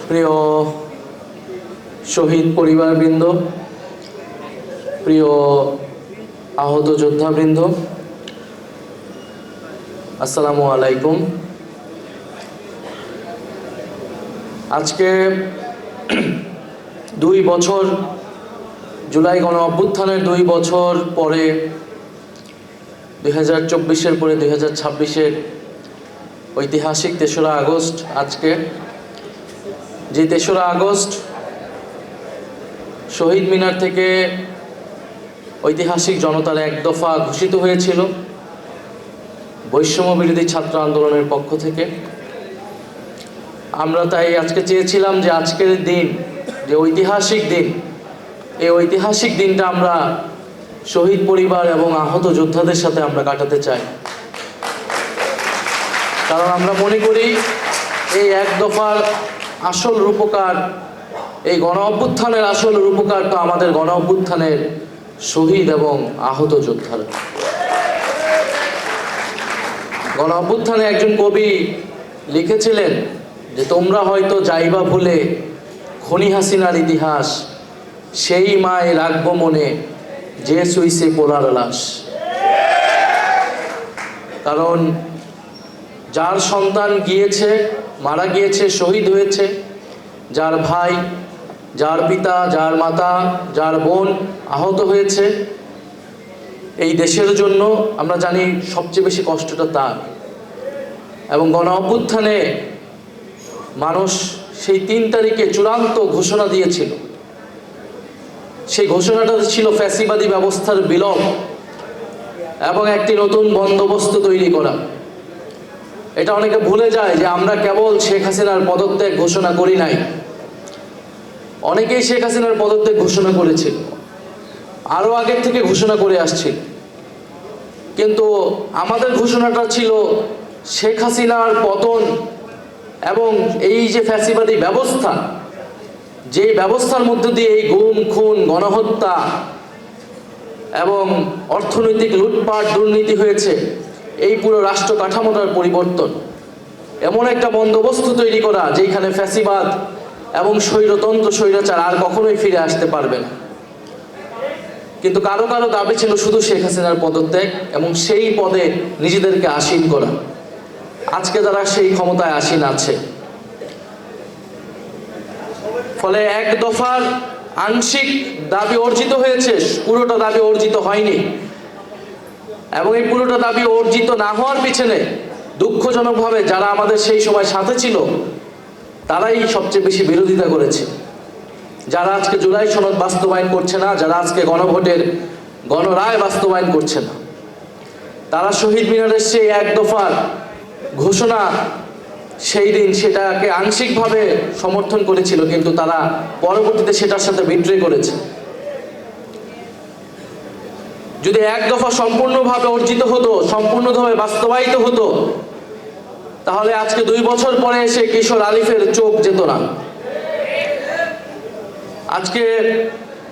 প্রিয় শহীদ পরিবারবৃন্দ, প্রিয় আহত যোদ্ধাবৃন্দ, আসসালামু আলাইকুম। আজকে 2 বছর, জুলাই গণ অভ্যুত্থানের 2 বছর পরে 2024-এর পরে 2026-এর ঐতিহাসিক 3রা আগস্ট। আজকে যে 3রা আগস্ট শহীদ মিনার থেকে ঐতিহাসিক জনতার এক দফা ঘোষিত হয়েছিল বৈষম্য বিরোধী ছাত্র আন্দোলনের পক্ষ থেকে। আমরা তাই আজকে চেয়েছিলাম যে আজকের দিন, যে ঐতিহাসিক দিন, এই ঐতিহাসিক দিনটা আমরা শহীদ পরিবার এবং আহত যোদ্ধাদের সাথে আমরা কাটাতে চাই। কারণ আমরা মনে করি এই এক দফার আসল রূপকার, এই গণ অভ্যুত্থানের আসল রূপকার তো আমাদের গণ অভ্যুত্থানের শহীদ এবং আহত যোদ্ধারা। গণ অভ্যুত্থানে একজন কবি লিখেছিলেন যে তোমরা হয়তো যাইবা ভুলে খনি হাসিনার ইতিহাস, সেই মায় রাখবো মনে যে সুইসে পোলার লাশ। কারণ যার সন্তান গিয়েছে, মারা গিয়েছে, শহীদ হয়েছে, যার ভাই, যার পিতা, যার মাতা, যার বোন আহত হয়েছে, এই দেশের জন্য আমরা জানি সবচেয়ে বেশি কষ্টটা তার। এবং গণ অভ্যুত্থানে মানুষ সেই 3 তারিখে চূড়ান্ত ঘোষণা দিয়েছিল। সেই ঘোষণাটা ছিল ফ্যাসিবাদী ব্যবস্থার বিলোপ এবং একটি নতুন বন্দোবস্ত তৈরি করা। এটা অনেকে ভুলে যায় যে আমরা কেবল শেখ হাসিনার পদত্যাগ ঘোষণা করি নাই, অনেকেই শেখ হাসিনার পদত্যাগ ঘোষণা করেছিল, আরও আগের থেকে ঘোষণা করে আসছিল। কিন্তু আমাদের ঘোষণাটা ছিল শেখ হাসিনার পতন এবং এই যে ফ্যাসিবাদী ব্যবস্থা, যে ব্যবস্থার মধ্য দিয়ে এই গুম, খুন, গণহত্যা এবং অর্থনৈতিক লুটপাট, দুর্নীতি হয়েছে, এই পুরো রাষ্ট্র কাঠামোটার পরিবর্তন, এমন একটা বন্দোবস্ত তৈরি করা যেখানে ফ্যাসিবাদ এবং স্বৈরতন্ত্র, স্বৈরাচার আর কখনোই ফিরে আসতে পারবে না। কিন্তু কারো কারো দাবি ছিল শুধু শেখ হাসিনার পদত্যাগ এবং সেই পদে নিজেদেরকে আসীন করা। আজকে তারা সেই ক্ষমতায় আসীন আছে। ফলে এক দফার আংশিক দাবি অর্জিত হয়েছে, পুরোটা দাবি অর্জিত হয়নি। এবং এই পুরোটা দাবি অর্জিত না হওয়ার পিছনে দুঃখজনকভাবে যারা আমাদের সেই সময় সাথে ছিল তারাই সবচেয়ে বেশি বিরোধিতা করেছে। যারা আজকে জুলাই সনদ বাস্তবায়ন করছে না, যারা আজকে গণভোটের গণরায় বাস্তবায়ন করছে না, তারা শহীদ মিনারের সেই এক দফার ঘোষণা সেই দিন সেটাকে আংশিকভাবে সমর্থন করেছিল, কিন্তু তারা পরবর্তীতে সেটার সাথে বিদ্রোহ করেছে। যদি এক দফা সম্পূর্ণভাবে অর্জিত হতো, সম্পূর্ণভাবে বাস্তবায়িত হতো, তাহলে আজকে 2 বছর পরে এসে কিশোর আলিফের চোখ যেত না। আজকে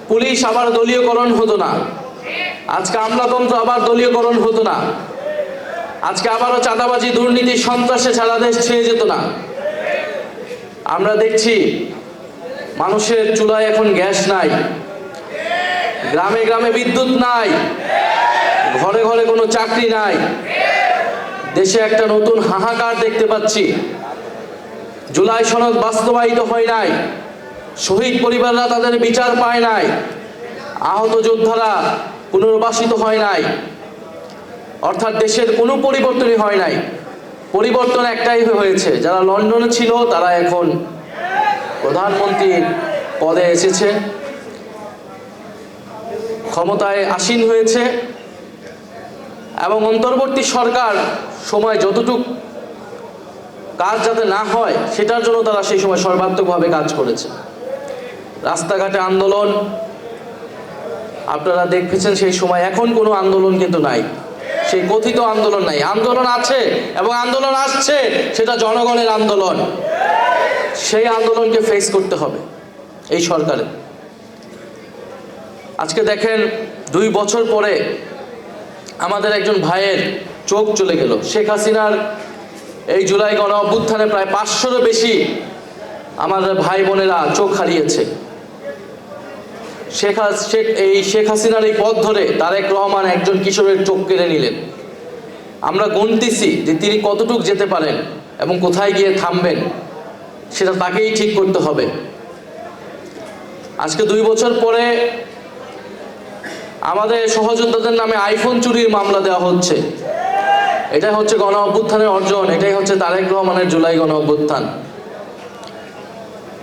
পুলিশ আবার দলীয়করণ হতো না, আজকে আমলাতন্ত্র আবার দলীয়করণ হতো না, আজকে আবারও চাঁদাবাজি, দুর্নীতি, সন্ত্রাসে সারা দেশ ছেয়ে যেত না। আমরা দেখছি মানুষের চুলায় এখন গ্যাস নাই, গ্রামে গ্রামে বিদ্যুৎ নাই, ঘরে ঘরে কোনো চাকরি নাই। দেশে একটা নতুন হাহাকার দেখতে পাচ্ছি। জুলাই সনদ বাস্তবায়িত হয় নাই, শহীদ পরিবাররা তাদের বিচার পায় নাই, আহত যোদ্ধারা পুনর্বাসিত হয় নাই। অর্থাৎ দেশের কোনো পরিবর্তনই হয় নাই। পরিবর্তন একটাই হয়েছে, যারা লন্ডনে ছিল তারা এখন প্রধানমন্ত্রীর পদে এসেছে, ক্ষমতায় আসীন হয়েছে এবং অন্তর্বর্তী সরকার সময় যতটুকু কাজ যাতে না হয় সেটার জন্য তারা সেই সময় সর্বাত্মকভাবে কাজ করেছে। রাস্তাঘাটে আন্দোলন আপনারা দেখেছেন সেই সময়। এখন কোনো আন্দোলন কিন্তু নাই, সেই কথিত আন্দোলন নাই। আন্দোলন আছে এবং আন্দোলন আসছে, সেটা জনগণের আন্দোলন। সেই আন্দোলনকে ফেস করতে হবে এই সরকারের। আজকে দেখেন 2 বছর পরে আমাদের একজন ভাইয়ের চোখ চলে গেল। শেখ হাসিনার এই জুলাই গণ অভ্যুত্থানে প্রায় 500-এরও বেশি আমাদের ভাই বোনেরা চোখ হারিয়েছে। শেখ হাসিনার এই পথ ধরে তারেক রহমান একজন কিশোরের চোখ কেড়ে নিলেন। আমরা গুনতেছি যে তিনি কতটুক যেতে পারেন এবং কোথায় গিয়ে থামবেন, সেটা তাকেই ঠিক করতে হবে। আজকে 2 বছর পরে আমাদের সহযোদ্ধাদের নামে আইফোন চুরির মামলা দেওয়া হচ্ছে। এটাই হচ্ছে গণ অভ্যুত্থানের অর্জন, এটাই হচ্ছে তারেক রহমানের জুলাই গণ অভ্যুত্থান।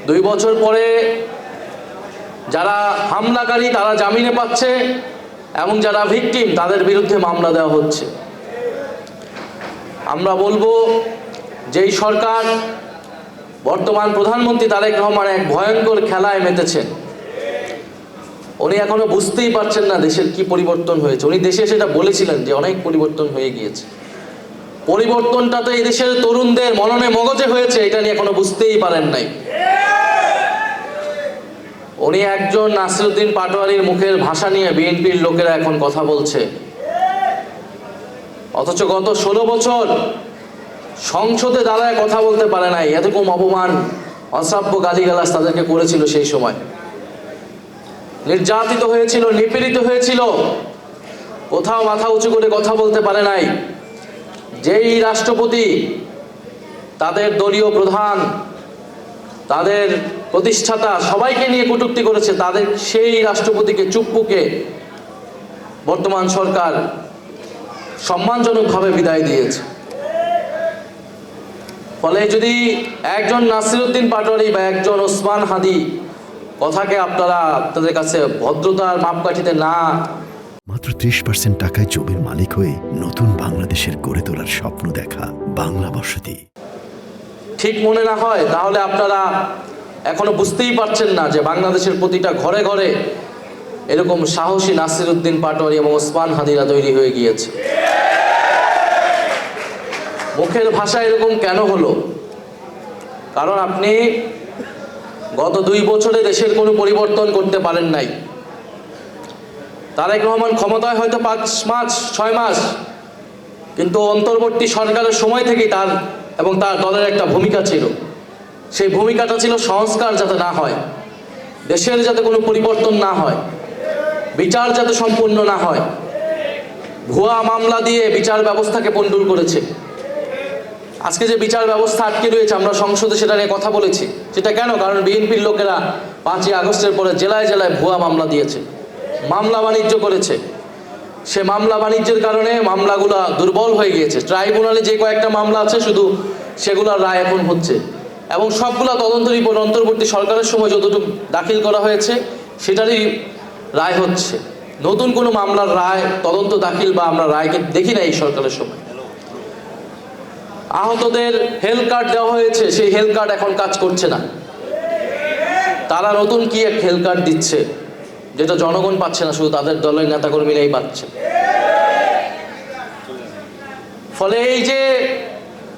2 বছর পরে যারা হামলাকারী তারা জামিনে পাচ্ছে এবং যারা ভিকটিম তাদের বিরুদ্ধে মামলা দেওয়া হচ্ছে। আমরা বলবো যেই সরকার বর্তমান প্রধানমন্ত্রী তারেক রহমান এক ভয়ঙ্কর খেলায় মেতেছেন, উনি এখনো বুঝতেই পারছেন না দেশের কি পরিবর্তন হয়েছে। উনি দেশে সেটা বলেছিলেন যে অনেক পরিবর্তন হয়ে গিয়েছে। পরিবর্তনটা তো এই দেশের তরুণদের মননে মগজে হয়েছে, এটা নিয়ে এখনো বুঝতেই পারেন নাই। উনি একজন নাসিরউদ্দিন পাটোয়ারির মুখের ভাষা নিয়ে বিএনপির লোকেরা এখন কথা বলছে, অথচ গত 16 বছর সংসদে দাঁড়ায় কথা বলতে পারে নাই। এরকম অপমান, অশ্রাব্য গালিগালাজ তাদেরকে করেছিল। সেই সময় নির্যাতিত হয়েছিল, নিপীড়িত হয়েছিল, কোথাও মাথা উঁচু করে কথা বলতে পারে নাই। যেই রাষ্ট্রপতি তাদের দলীয় প্রধান, তাদের প্রতিষ্ঠাতা সবাইকে নিয়ে কটূক্তি করেছে, তাদের সেই রাষ্ট্রপতিকে চুপ্পুকে বর্তমান সরকার সম্মানজনকভাবে বিদায় দিয়েছে। ফলে যদি একজন নাসিরউদ্দিন পাটোয়ারি বা একজন ওসমান হাদি কথাকে আপনারা আপনাদের কাছে ভদ্রতার মাপকাঠিতে না, মাত্র 30% টাকায় জমির মালিক হয়ে নতুন বাংলাদেশের গড়ে তোলার স্বপ্ন দেখা বাংলা বসতি ঠিক মনে না হয়, তাহলে আপনারা এখনো বুঝতেই পারছেন না যে বাংলাদেশের প্রতিটা ঘরে ঘরে এরকম সাহসী নাসিরউদ্দিন পাটোয়ারি এবং ওসমান হাদিরা তৈরি হয়ে গিয়েছে। মুখের ভাষা এরকম কেন হলো? কারণ আপনি গত 2 বছরে দেশের কোনো পরিবর্তন করতে পারেন নাই। তারেক রহমান ক্ষমতায় হয়তো 5 মাস 6 মাস, কিন্তু অন্তর্বর্তী সরকারের সময় থেকেই তার এবং তার দলের একটা ভূমিকা ছিল। সেই ভূমিকাটা ছিল সংস্কার যাতে না হয়, দেশের যাতে কোনো পরিবর্তন না হয়, বিচার যাতে সম্পূর্ণ না হয়। ভুয়া মামলা দিয়ে বিচার ব্যবস্থাকে পণ্ডুল করেছে। আজকে যে বিচার ব্যবস্থা আটকে রয়েছে, আমরা সংসদে সেটা নিয়ে কথা বলেছি। সেটা কেন? কারণ বিএনপির লোকেরা 5ই আগস্টের পরে জেলায় জেলায় ভুয়া মামলা দিয়েছে, মামলা বাণিজ্য করেছে। সে মামলা বাণিজ্যের কারণে মামলাগুলো দুর্বল হয়ে গিয়েছে। ট্রাইব্যুনালে যে কয়েকটা মামলা আছে শুধু সেগুলোর রায় এখন হচ্ছে, এবং সবগুলা তদন্ত রিপোর্ট অন্তর্বর্তী সরকারের সময় যতটুকু দাখিল করা হয়েছে সেটারই রায় হচ্ছে। নতুন কোনো মামলার রায় তদন্ত দাখিল বা আমরা রায়কে দেখি না এই সরকারের সময়। আহতদের হেলথ কার্ড দেওয়া হয়েছে, সেই হেলথ কার্ড এখন কাজ করছে না। তারা নতুন কি এক হেলথ কার্ড দিচ্ছে যেটা জনগণ পাচ্ছে না, শুধু তাদের দলের নেতাকর্মীরাই পাচ্ছে। ফলে এই যে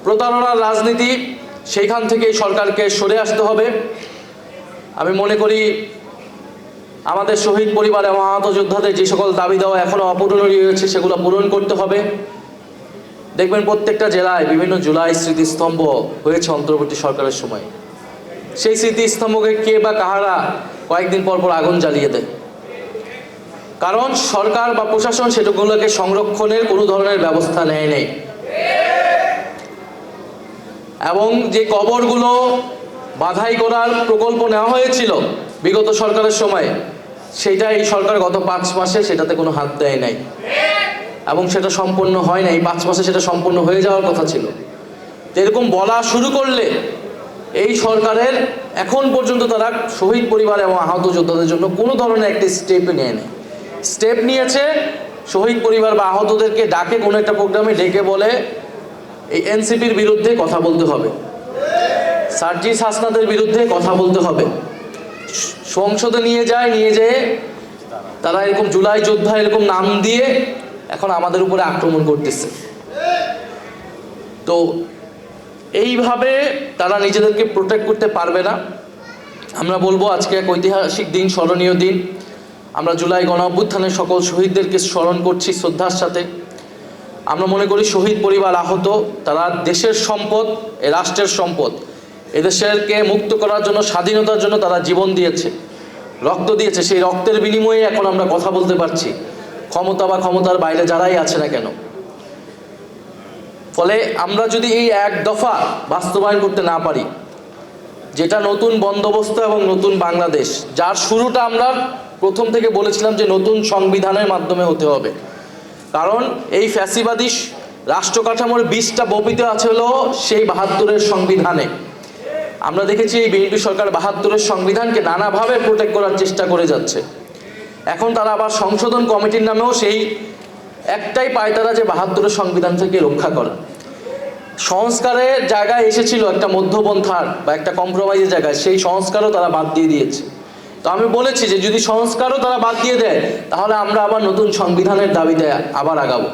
প্রতারণার রাজনীতি, সেইখান থেকে সরকারকে সরে আসতে হবে। আমি মনে করি আমাদের শহীদ পরিবার এবং আহত যোদ্ধাদের যে সকল দাবি দেওয়া এখনো অপূরণ রয়েছে সেগুলো পূরণ করতে হবে। দেখবেন প্রত্যেকটা জেলায় বিভিন্ন জুলাই স্মৃতিস্তম্ভ হয়েছে অন্তর্বর্তী সরকারের সময়। সেই স্মৃতিস্তম্ভকে কে বা কাহারা কয়েকদিন পর পর আগুন জ্বালিয়ে দেয়, কারণ সরকার বা প্রশাসন সেগুলোকে সংরক্ষণের কোনো ধরনের ব্যবস্থা নেয় নাই। এবং যে কবরগুলো বাধাই করার প্রকল্প নেওয়া হয়েছিল বিগত সরকারের সময়, সেটা এই সরকার গত 5 মাসে সেটাতে কোনো হাত দেয় নাই, এবং সেটা সম্পূর্ণ হয় নাই। 5 মাসে সেটা সম্পূর্ণ হয়ে যাওয়ার কথা ছিল। এরকম বলা শুরু করলে এই সরকারের এখন পর্যন্ত তারা শহীদ পরিবার এবং আহত যোদ্ধাদের জন্য কোনো ধরনের একটি স্টেপ নেয় নাই। স্টেপ নিয়েছে শহীদ পরিবার বা আহতদেরকে ডাকে কোনো একটা প্রোগ্রামে ডেকে বলে এই এনসিপির বিরুদ্ধে কথা বলতে হবে, সার্জিস হাসনাদের বিরুদ্ধে কথা বলতে হবে। সংসদে নিয়ে যেয়ে তারা এরকম জুলাই যোদ্ধা এরকম নাম দিয়ে এখন আমাদের উপরে আক্রমণ করতেছে। তো এইভাবে তারা নিজেদেরকে প্রোটেক্ট করতে পারবে না। আমরা বলবো আজকে এক ঐতিহাসিক দিন, স্মরণীয় দিন। আমরা জুলাই গণ অভ্যুত্থানের সকল শহীদদেরকে স্মরণ করছি শ্রদ্ধার সাথে। আমরা মনে করি শহীদ পরিবার, আহত, তারা দেশের সম্পদ, এ রাষ্ট্রের সম্পদ। এদেশকে মুক্ত করার জন্য, স্বাধীনতার জন্য তারা জীবন দিয়েছে, রক্ত দিয়েছে। সেই রক্তের বিনিময়ে এখন আমরা কথা বলতে পারছি, ক্ষমতা বা ক্ষমতার বাইরে যারাই আছে না কেন। ফলে আমরা যদি এই এক দফা বাস্তবায়ন করতে না পারি, যেটা নতুন বন্দোবস্ত এবং নতুন বাংলাদেশ, যার শুরুটা আমরা প্রথম থেকে বলেছিলাম যে নতুন সংবিধানের মাধ্যমে হতে হবে। কারণ এই ফ্যাসিবাদী রাষ্ট্র কাঠামোর বীজটা বপিত আছে হলো সেই ৭২-এর সংবিধানে। আমরা দেখেছি এই বিএনপি সরকার ৭২-এর সংবিধানকে নানাভাবে প্রোটেক্ট করার চেষ্টা করে যাচ্ছে। এখন তারা আবার সংশোধন কমিটির নামেও সেই একটাই পায়তারা যে ৭২-এর সংবিধান থেকে রক্ষা করা। সংস্কারের জায়গায় এসেছিল একটা মধ্যপন্থার বা একটা কম্প্রোমাইজের জায়গায়, সেই সংস্কারও তারা বাদ দিয়ে দিয়েছে। তো আমি বলেছি যে যদি সংস্কারও তারা বাদ দিয়ে দেয়, তাহলে আমরা আবার নতুন সংবিধানের দাবিতে আবার আগাবো।